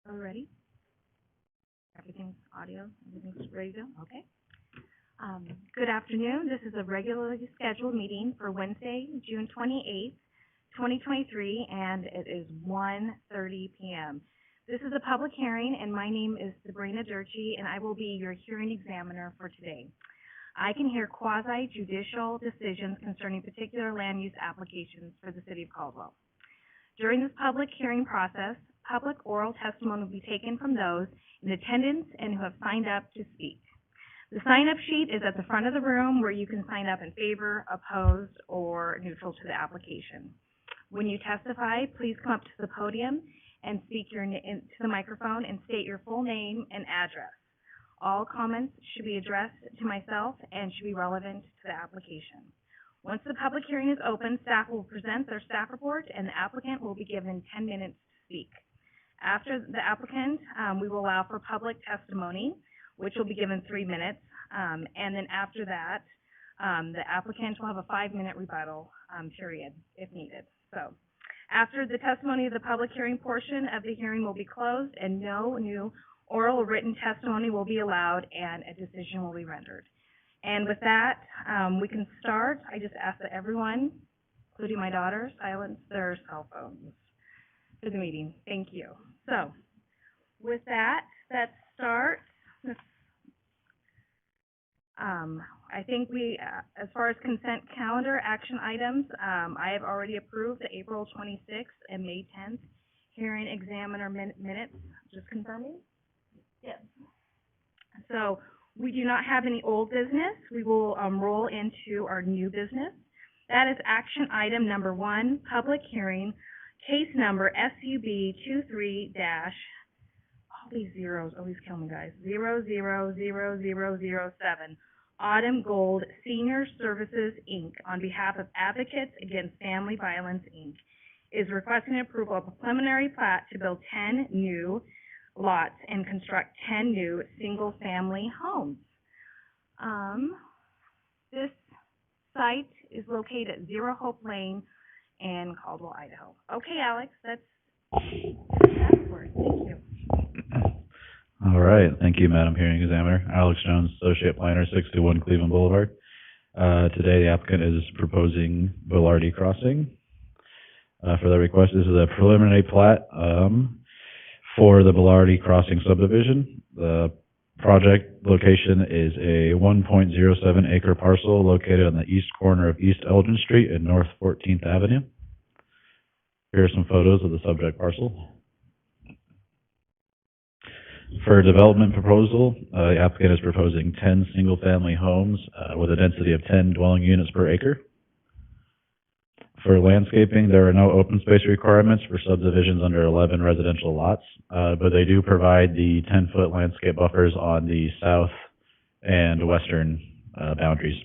Are we ready? Everything's audio, everything's ready to go? Okay. Good afternoon. This is a regularly scheduled meeting for Wednesday, June 28th, 2023, and it is 1:30 p.m. This is a public hearing, and my name is Sabrina Durkee, and I will be your hearing examiner for today. I can hear quasi-judicial decisions concerning particular land use applications for the City of Caldwell. During this public hearing process, public oral testimony will be taken from those in attendance and who have signed up to speak. The sign-up sheet is at the front of the room where you can sign up in favor, opposed, or neutral to the application. When you testify, please come up to the podium and speak to the microphone and state your full name and address. All comments should be addressed to myself and should be relevant to the application. Once the public hearing is open, staff will present their staff report and the applicant will be given 10 minutes to speak. After the applicant, we will allow for public testimony, which will be given 3 minutes, and then after that, the applicant will have a 5-minute rebuttal period if needed. So, after the testimony of the public hearing portion of the hearing will be closed and no new oral or written testimony will be allowed and a decision will be rendered. And with that, we can start. I just ask that everyone, including my daughter, silence their cell phones for the meeting. Thank you. So, with that, let's start. I think we, as far as consent calendar action items, I have already approved the April 26th and May 10th hearing examiner minutes. Just confirming? Yes. So, we do not have any old business. We will roll into our new business. That is action item number 1, public hearing, case number SUB 23- all these zeros always kill me, guys. 000007. Autumn Gold Senior Services, Inc., on behalf of Advocates Against Family Violence, Inc., is requesting approval of a preliminary plat to build 10 new lots and construct 10 new single-family homes. This site is located at 0 Hope Lane in Caldwell, Idaho. Okay, Alex, that's password. Thank you. All right. Thank you, Madam Hearing Examiner. Alex Jones, Associate Planner, 61 Cleveland Boulevard. Today, the applicant is proposing Velarde Crossing. For the request, this is a preliminary plat for the Velarde Crossing subdivision. The project location is a 1.07 acre parcel located on the east corner of East Elgin Street and North 14th Avenue. Here are some photos of the subject parcel. For a development proposal, the applicant is proposing 10 single-family homes with a density of 10 dwelling units per acre. For landscaping, there are no open space requirements for subdivisions under 11 residential lots, but they do provide the 10-foot landscape buffers on the south and western boundaries,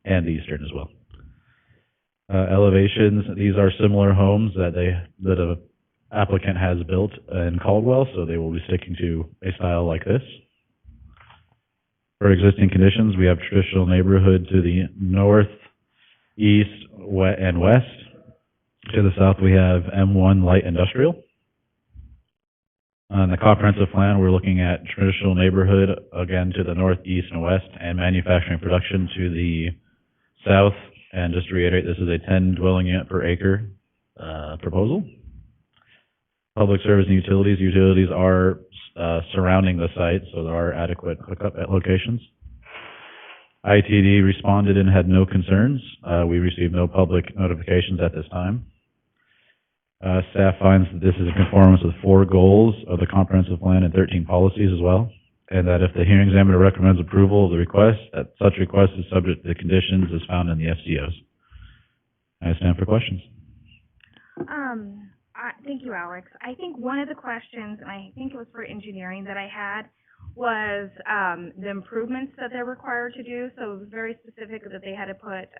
and the eastern as well. Elevations, these are similar homes that a applicant has built in Caldwell, so they will be sticking to a style like this. For existing conditions, we have traditional neighborhood to the north, east, and west. To the south, we have M1 light industrial. On the comprehensive plan, we're looking at traditional neighborhood, again, to the north, east, and west, and manufacturing production to the south. And just to reiterate, this is a 10 dwelling unit per acre proposal. Public service and utilities. Utilities are surrounding the site, so there are adequate hookup at locations. ITD responded and had no concerns. We received no public notifications at this time. Staff finds that this is in conformance with 4 goals of the comprehensive plan and 13 policies as well, and that if the hearing examiner recommends approval of the request, that such request is subject to the conditions as found in the FCOs. I stand for questions. Thank you, Alex. I think one of the questions, and I think it was for engineering that I had, was the improvements that they're required to do. So it was very specific that they had to put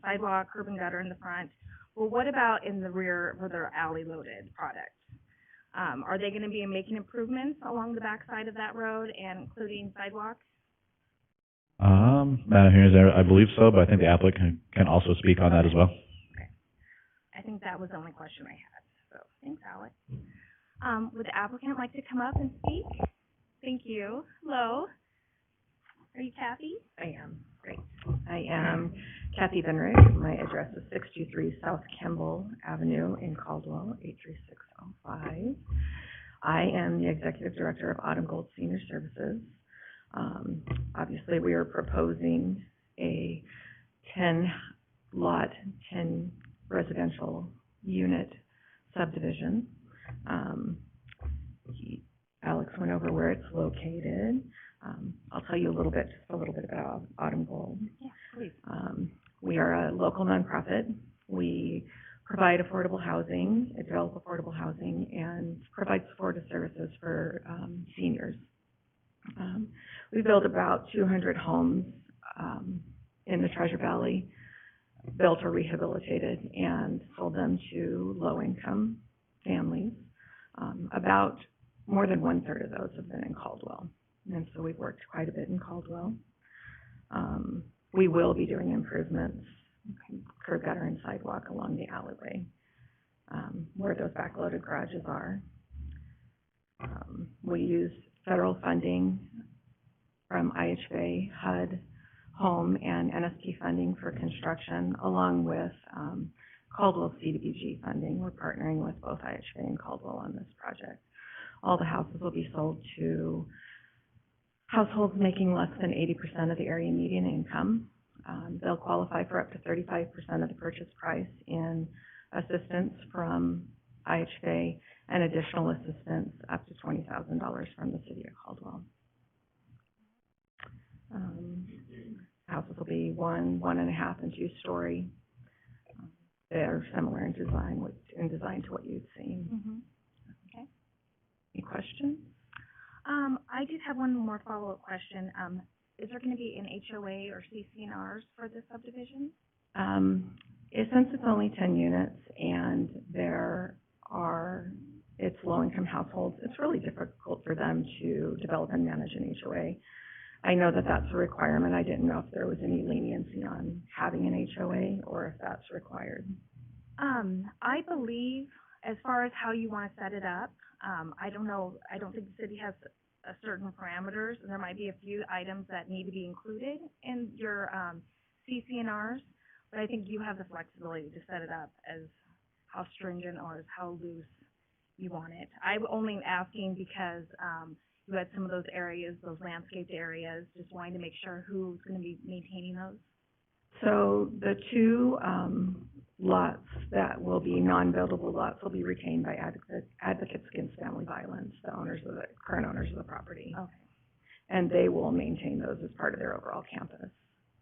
sidewalk, curb and gutter in the front. Well, what about in the rear where they're alley loaded products? Are they going to be making improvements along the back side of that road and including sidewalk? Madam Hearing, I believe so, but I think the applicant can also speak on that as well. Okay. I think that was the only question I had. So thanks, Alex. Would the applicant like to come up and speak? Thank you. Hello. Are you Kathy? I am. Great. I am Kathy Benrick. My address is 623 South Kimball Avenue in Caldwell, 83605. I am the Executive Director of Autumn Gold Senior Services. Obviously, we are proposing a 10-lot, 10 residential unit subdivision. Alex went over where it's located. I'll tell you a little bit about Autumn Gold. Yeah, please. We are a local nonprofit. We provide affordable housing, develop affordable housing, and provide supportive services for seniors. We built about 200 homes in the Treasure Valley, built or rehabilitated, and sold them to low-income families. About more than 1/3 of those have been in Caldwell, and so we've worked quite a bit in Caldwell. We will be doing improvements, curb gutter and sidewalk along the alleyway where those backloaded garages are. We use federal funding from IHA, HUD, Home, and NSP funding for construction, along with Caldwell CDBG funding. We're partnering with both IHA and Caldwell on this project. All the houses will be sold to households making less than 80% of the area median income. They'll qualify for up to 35% of the purchase price in assistance from IHA and additional assistance up to $20,000 from the city of Caldwell. Houses will be 1, 1.5, and 2-story. They're similar in design to what you've seen. Mm-hmm. Okay. Any questions? I did have one more follow-up question. Is there going to be an HOA or CC&Rs for this subdivision? Since it's only 10 units and it's low-income households, it's really difficult for them to develop and manage an HOA. I know that that's a requirement. I didn't know if there was any leniency on having an HOA or if that's required. I believe, as far as how you want to set it up, I don't know. I don't think the city has certain parameters. There might be a few items that need to be included in your CC&Rs, but I think you have the flexibility to set it up as how stringent or as how loose you want it. I'm only asking because you had some of those areas, those landscaped areas, just wanting to make sure who's going to be maintaining those. So the 2 lots that will be non-buildable lots will be retained by Advocates Against Family Violence, the current owners of the property. Okay. And they will maintain those as part of their overall campus.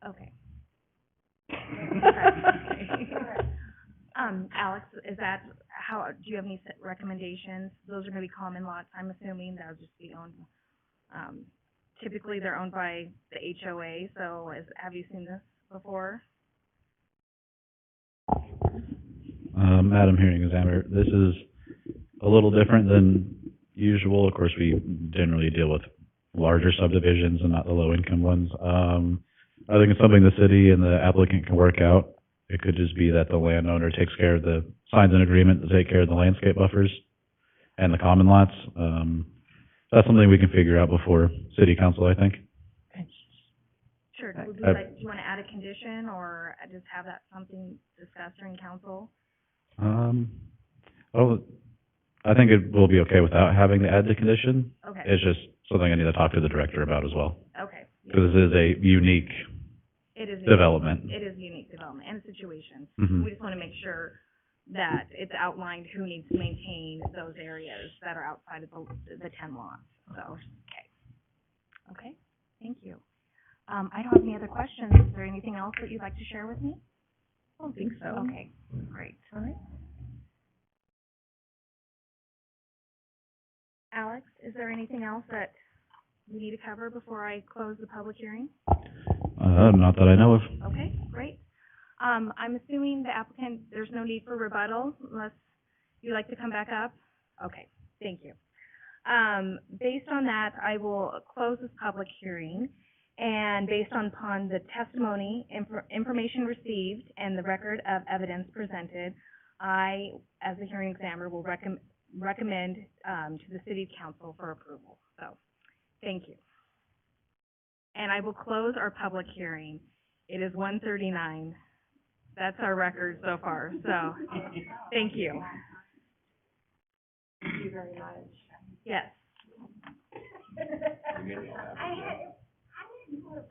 Okay. Alex, is that how, do you have any recommendations? Those are going to be common lots, I'm assuming. That'll just be owned, typically they're owned by the HOA, so have you seen this before? Madam Hearing Examiner, this is a little different than usual. Of course, we generally deal with larger subdivisions and not the low-income ones. I think it's something the city and the applicant can work out. It could just be that the landowner signs an agreement to take care of the landscape buffers and the common lots. That's something we can figure out before city council, I think. Sure. Do you want to add a condition or just have that something discussed during council? I think it will be okay without having to add the condition. Okay. It's just something I need to talk to the director about as well. Okay. Because this is a unique development. It is a unique development and situation. Mm-hmm. We just want to make sure that it's outlined who needs to maintain those areas that are outside of the 10 lots. So, okay. Okay, thank you. I don't have any other questions. Is there anything else that you'd like to share with me? I don't think so. Okay, great. All right. Alex, is there anything else that we need to cover before I close the public hearing? Not that I know of. Okay, great. I'm assuming the applicant, there's no need for rebuttal unless you'd like to come back up? Okay, thank you. Based on that, I will close this public hearing, and based upon the testimony, information received, and the record of evidence presented, I, as the hearing examiner, will recommend, to the city council for approval. So, thank you. And I will close our public hearing. It is 1:39. That's our record so far, so, thank you. Thank you very much. Yes. I didn't know